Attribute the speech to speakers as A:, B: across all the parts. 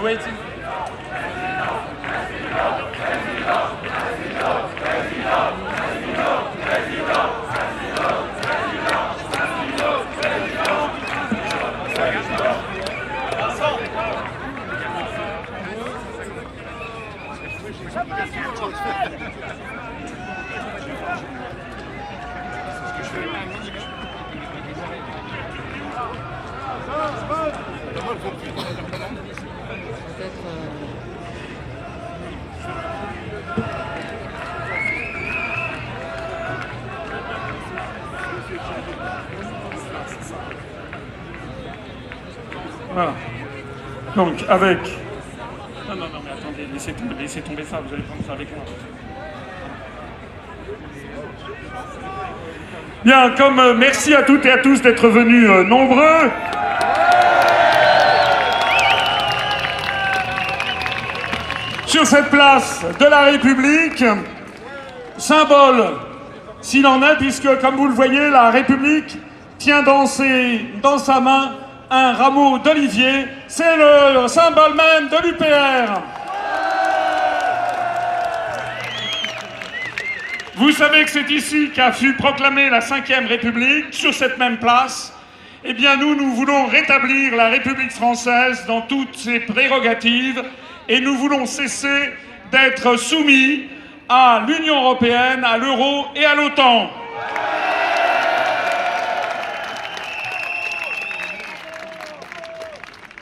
A: waiting.
B: Voilà. Donc, avec... Non, mais attendez, laissez tomber ça, vous allez prendre ça avec moi. Bien, comme merci à toutes et à tous d'être venus nombreux. Sur cette place de la République, symbole, s'il en est, puisque, comme vous le voyez, la République tient dans sa main un rameau d'olivier. C'est le symbole même de l'UPR. Vous savez que c'est ici qu'a fut proclamée la 5e République, sur cette même place. Eh bien, nous voulons rétablir la République française dans toutes ses prérogatives et nous voulons cesser d'être soumis à l'Union européenne, à l'euro et à l'OTAN.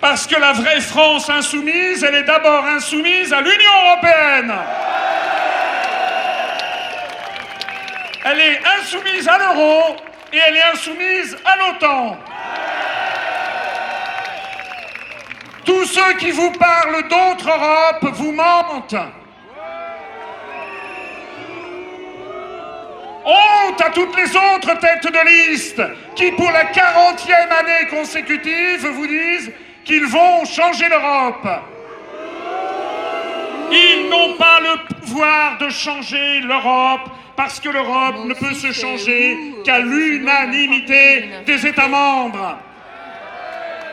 B: Parce que la vraie France insoumise, elle est d'abord insoumise à l'Union européenne. Elle est insoumise à l'euro et elle est insoumise à l'OTAN. Tous ceux qui vous parlent d'autre Europe vous mentent. Honte à toutes les autres têtes de liste qui, pour la 40e année consécutive, vous disent qu'ils vont changer l'Europe. Ils n'ont pas le pouvoir de changer l'Europe parce que l'Europe ne peut se changer qu'à l'unanimité des États membres.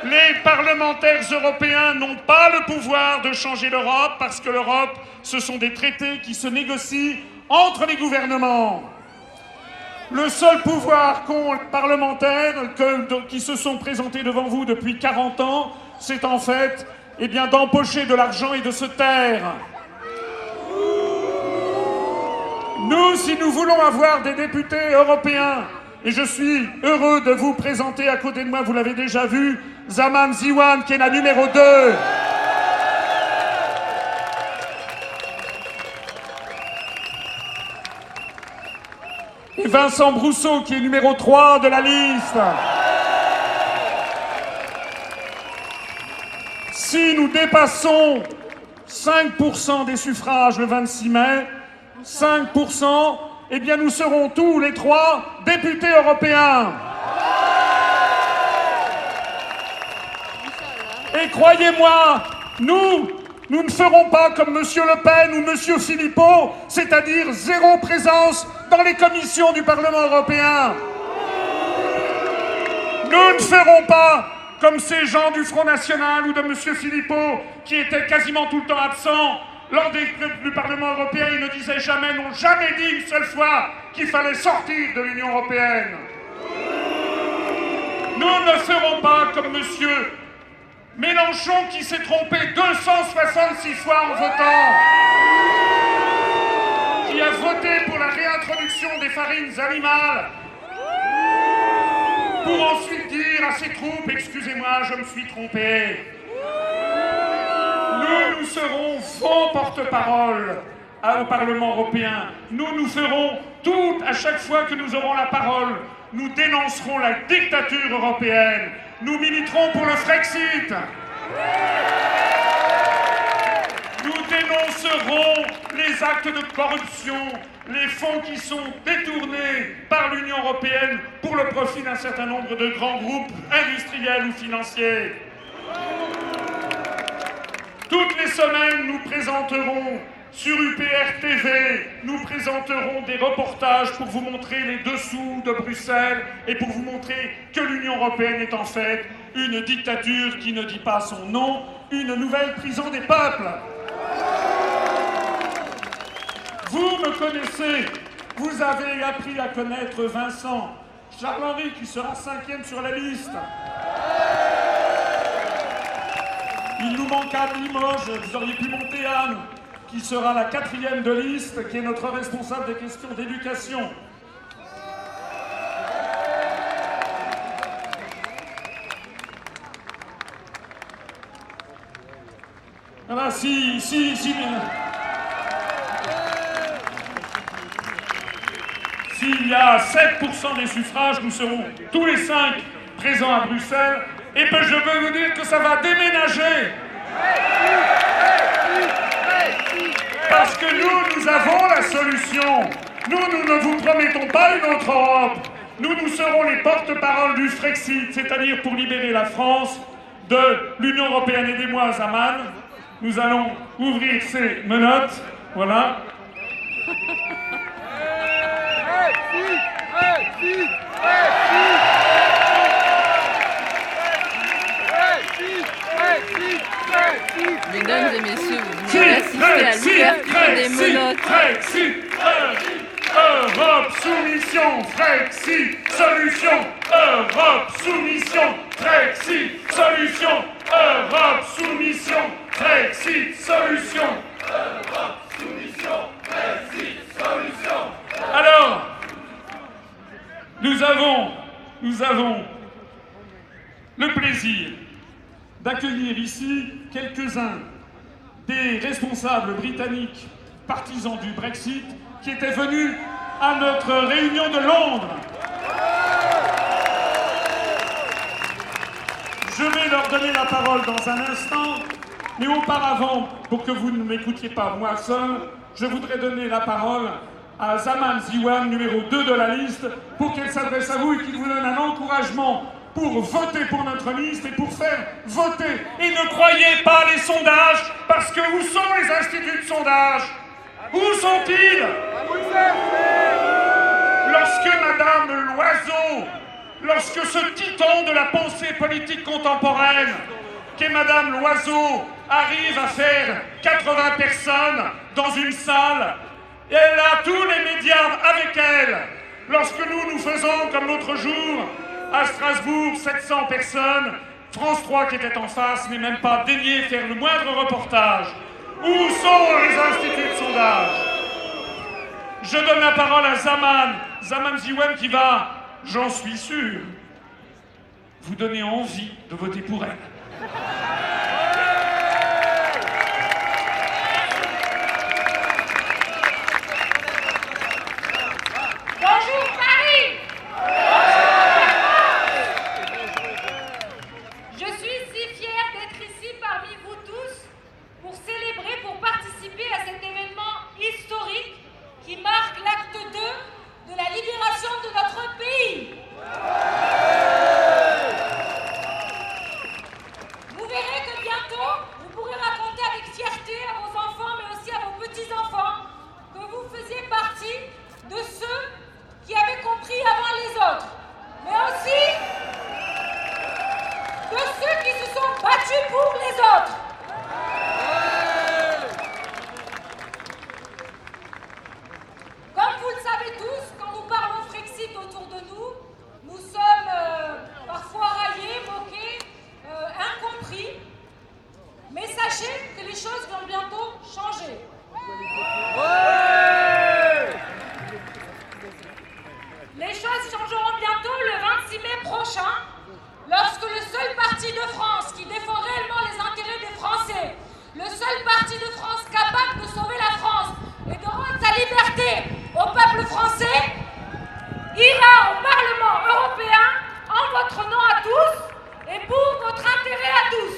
B: Les parlementaires européens n'ont pas le pouvoir de changer l'Europe parce que l'Europe, ce sont des traités qui se négocient entre les gouvernements. Le seul pouvoir qu'ont les parlementaires qui se sont présentés devant vous depuis 40 ans, c'est en fait d'empocher de l'argent et de se taire. Nous, si nous voulons avoir des députés européens, et je suis heureux de vous présenter à côté de moi, vous l'avez déjà vu, Zaman Ziwan, qui est la numéro 2. Et Vincent Brousseau, qui est numéro 3 de la liste. Si nous dépassons 5% des suffrages le 26 mai, 5%, eh bien nous serons tous les 3 députés européens. Et croyez-moi, nous ne ferons pas comme M. Le Pen ou M. Philippot, c'est-à-dire zéro présence dans les commissions du Parlement européen. Nous ne ferons pas comme ces gens du Front National ou de M. Philippot, qui étaient quasiment tout le temps absents lors du Parlement européen. Ils ne disaient jamais, n'ont jamais dit une seule fois qu'il fallait sortir de l'Union européenne. Nous ne ferons pas comme M. Mélenchon, qui s'est trompé 266 fois en votant, qui a voté pour la réintroduction des farines animales, pour ensuite dire à ses troupes « Excusez-moi, je me suis trompé ». Nous serons vos porte-parole au Parlement européen. Nous ferons tout, à chaque fois que nous aurons la parole, nous dénoncerons la dictature européenne. Nous militerons pour le Frexit. Nous dénoncerons les actes de corruption, les fonds qui sont détournés par l'Union européenne pour le profit d'un certain nombre de grands groupes industriels ou financiers. Toutes les semaines, nous présenterons sur UPR TV, nous présenterons des reportages pour vous montrer les dessous de Bruxelles et pour vous montrer que l'Union européenne est en fait une dictature qui ne dit pas son nom, une nouvelle prison des peuples. Vous me connaissez, vous avez appris à connaître Vincent Charles-Henri qui sera 5e sur la liste. Il nous manque Anne Limoges, vous auriez pu monter Anne, qui sera la 4e de liste, qui est notre responsable des questions d'éducation. Voilà, s'il y a 7% des suffrages, nous serons tous les 5 présents à Bruxelles. Et puis je peux vous dire que ça va déménager. Parce que nous avons la solution. Nous ne vous promettons pas une autre Europe. Nous serons les porte-parole du Frexit, c'est-à-dire pour libérer la France de l'Union européenne. Aidez-moi, Zaman. Nous allons ouvrir ces menottes. Voilà.
A: Mesdames et messieurs, vous venez d'assister à l'ouverture des menottes.
B: Frexit, Europe, soumission, Frexit, solution, Europe, soumission, Frexit, solution, Europe, soumission, Frexit, solution, Europe, soumission, Frexit, solution. Alors, nous avons le plaisir d'accueillir ici quelques-uns des responsables britanniques partisans du Brexit qui étaient venus à notre réunion de Londres. Je vais leur donner la parole dans un instant, mais auparavant, pour que vous ne m'écoutiez pas moi seul, je voudrais donner la parole à Zaman Ziwan, numéro 2 de la liste, pour qu'elle s'adresse à vous et qu'il vous donne un encouragement pour voter pour notre liste et pour faire voter. Et ne croyez pas les sondages, parce que où sont les instituts de sondage? Où sont-ils? Lorsque Madame Loiseau, lorsque ce titan de la pensée politique contemporaine, qu'est Madame Loiseau, arrive à faire 80 personnes dans une salle, et elle a tous les médias avec elle. Lorsque nous faisons, comme l'autre jour, à Strasbourg, 700 personnes, France 3 qui était en face n'est même pas daigné faire le moindre reportage. Où sont les instituts de sondage? Je donne la parole à Zaman Ziwan qui va, j'en suis sûr, vous donner envie de voter pour elle.
C: Bonjour Paris! Je suis si fière d'être ici parmi vous tous pour célébrer, pour participer à cet événement historique qui marque l'acte 2 de la libération de notre pays. Vous verrez que bientôt, vous pourrez raconter avec fierté à vos enfants, mais aussi à vos petits-enfants, que vous faisiez partie de ceux qui avaient compris avant les autres, mais aussi de ceux qui se sont battus pour les autres. Comme vous le savez tous, quand nous parlons Frexit autour de nous, nous sommes parfois raillés, moqués, incompris. Mais sachez que les choses vont bientôt changer. Les choses changeront bientôt le 26 mai prochain, lorsque le seul parti de France qui défend réellement les intérêts des Français, le seul parti de France capable de sauver la France et de rendre sa liberté au peuple français, ira au Parlement européen en votre nom à tous et pour votre intérêt à tous.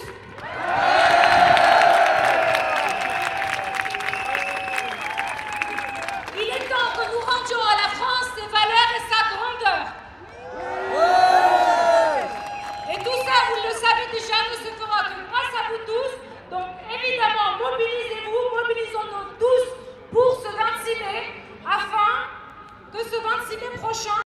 C: Il est temps que nous rendions à la France ses valeurs et sa grandeur. Et tout ça, vous le savez déjà, 26 mai prochain.